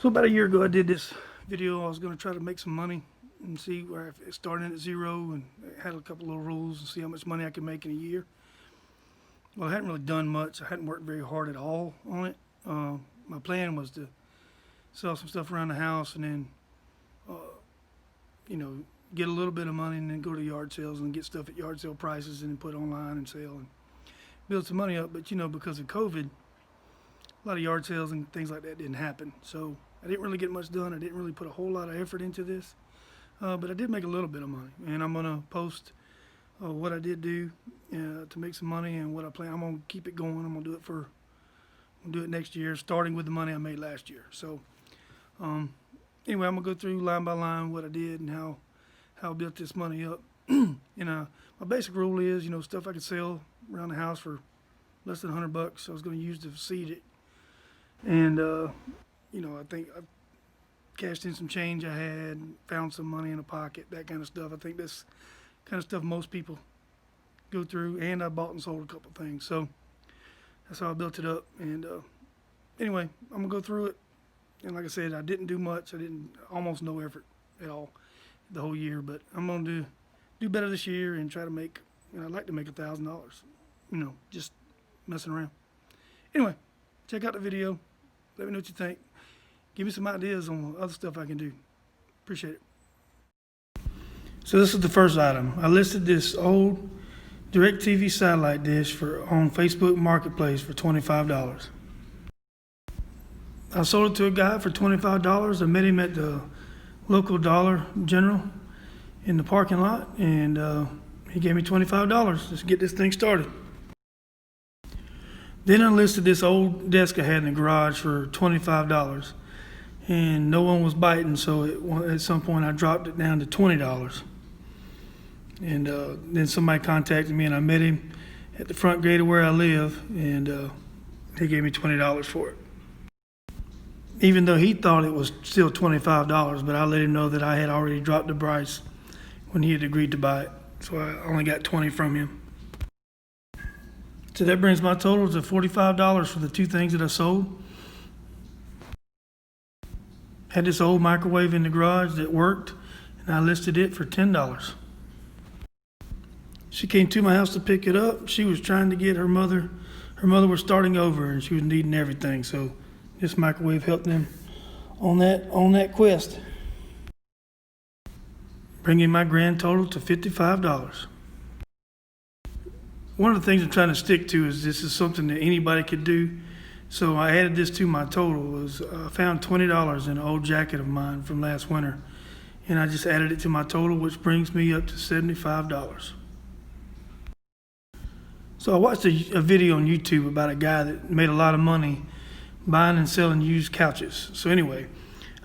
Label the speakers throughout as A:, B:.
A: So about a year ago, I did this video. I was going to try to make some money and see where I started at zero and had a couple little rules and see how much money I could make in a year. Well, I hadn't really done much. I hadn't worked very hard at all on it. My plan was to sell some stuff around the house and then, get a little bit of money and then go to yard sales and get stuff at yard sale prices and then put online and sell and build some money up. But, because of COVID, a lot of yard sales and things like that didn't happen. So I didn't really get much done. I didn't really put a whole lot of effort into this. But I did make a little bit of money. And I'm going to post what I did do to make some money and what I plan. I'm going to keep it going. I'm going to do it next year, starting with the money I made last year. So anyway, I'm going to go through line by line what I did and how I built this money up. My basic rule is, stuff I could sell around the house for less than $100. I was going to use to seed it. And, I think I cashed in some change I had, found some money in a pocket, that kind of stuff. I think that's kind of stuff most people go through. And I bought and sold a couple things. So that's how I built it up. And anyway, I'm going to go through it. And like I said, I didn't do much. I didn't, almost no effort at all the whole year. But I'm going to do better this year and try to make, I'd like to make $1,000, just messing around. Anyway, check out the video. Let me know what you think. Give me some ideas on other stuff I can do. Appreciate it. So this is the first item. I listed this old DirecTV satellite dish on Facebook Marketplace for $25. I sold it to a guy for $25. I met him at the local Dollar General in the parking lot, and he gave me $25 just to get this thing started. Then I listed this old desk I had in the garage for $25, and no one was biting, so at some point I dropped it down to $20. And then somebody contacted me, and I met him at the front gate of where I live, and he gave me $20 for it. Even though he thought it was still $25, but I let him know that I had already dropped the price when he had agreed to buy it, so I only got $20 from him. So that brings my total to $45 for the two things that I sold. Had this old microwave in the garage that worked, and I listed it for $10. She came to my house to pick it up. She was trying to get her mother was starting over and she was needing everything. So this microwave helped them on that quest. Bringing my grand total to $55. One of the things I'm trying to stick to is this is something that anybody could do. So I added this to my total. I found $20 in an old jacket of mine from last winter. And I just added it to my total, which brings me up to $75. So I watched a video on YouTube about a guy that made a lot of money buying and selling used couches. So anyway,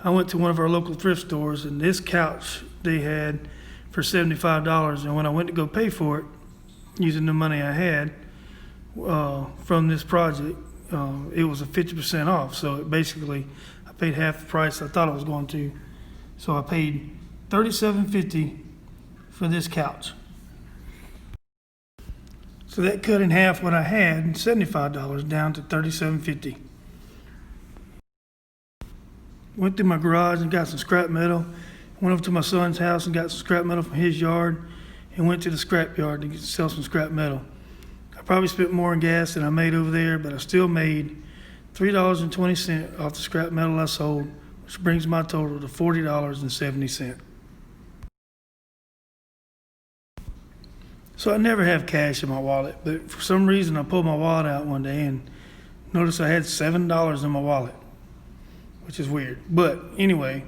A: I went to one of our local thrift stores, and this couch they had for $75. And when I went to go pay for it, using the money I had from this project, it was a 50% off. So basically, I paid half the price I thought I was going to. So I paid $37.50 for this couch. So that cut in half what I had, $75 down to $37.50. Went through my garage and got some scrap metal. Went over to my son's house and got some scrap metal from his yard, and went to the scrap yard to sell some scrap metal. I probably spent more on gas than I made over there, but I still made $3.20 off the scrap metal I sold, which brings my total to $40.70. So I never have cash in my wallet, but for some reason I pulled my wallet out one day and noticed I had $7 in my wallet, which is weird. But anyway,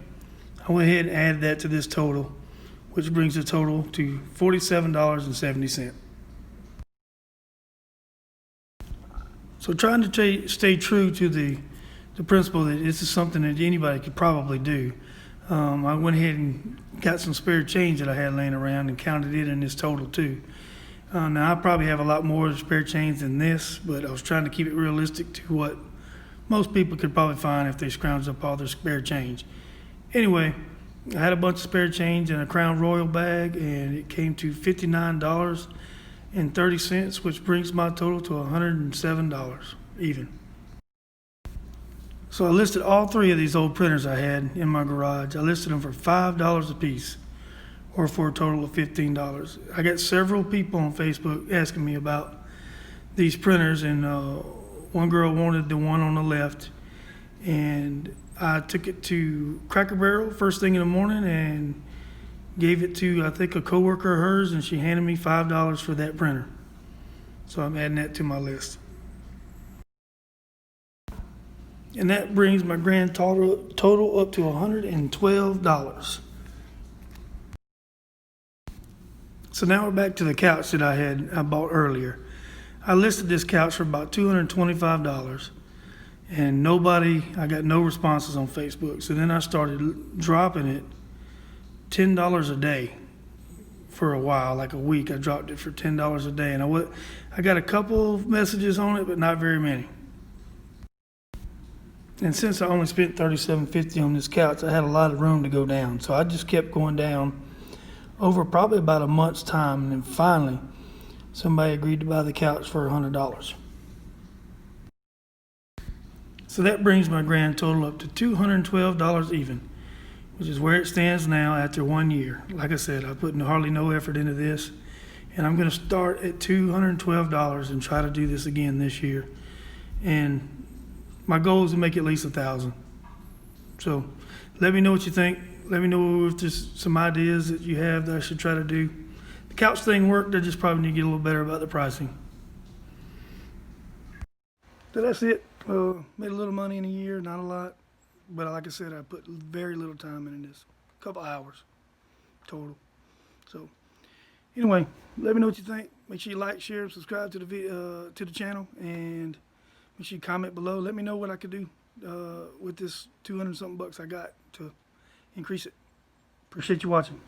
A: I went ahead and added that to this total, which brings the total to $47.70. So trying to stay true to the principle that this is something that anybody could probably do. I went ahead and got some spare change that I had laying around and counted it in this total too. Now I probably have a lot more spare change than this, but I was trying to keep it realistic to what most people could probably find if they scrounged up all their spare change. Anyway, I had a bunch of spare change in a Crown Royal bag, and it came to $59.30, which brings my total to $107 even. So I listed all three of these old printers I had in my garage. I listed them for $5 a piece, or for a total of $15. I got several people on Facebook asking me about these printers, and one girl wanted the one on the left, and I took it to Cracker Barrel first thing in the morning and gave it to, I think, a coworker of hers, and she handed me $5 for that printer. So I'm adding that to my list. And that brings my grand total up to $112. So now we're back to the couch that I bought earlier. I listed this couch for about $225, and I got no responses on Facebook. So then I started dropping it $10 a day for a while, like a week. I dropped it for $10 a day, and I got a couple of messages on it, but not very many. And since I only spent $37.50 on this couch, I had a lot of room to go down. So I just kept going down over probably about a month's time, and then finally somebody agreed to buy the couch for $100. So that brings my grand total up to $212 even, which is where it stands now after 1 year. Like I said, I put hardly no effort into this, and I'm going to start at $212 and try to do this again this year. And my goal is to make at least $1,000. So let me know what you think. Let me know if there's some ideas that you have that I should try to do. The couch thing worked. I just probably need to get a little better about the pricing. So that's it. Made a little money in a year, not a lot. But like I said, I put very little time into this. A couple hours total. So anyway, let me know what you think. Make sure you like, share, and subscribe to the channel, and make sure you comment below. Let me know what I could do with this 200 something bucks I got to increase it. Appreciate you watching.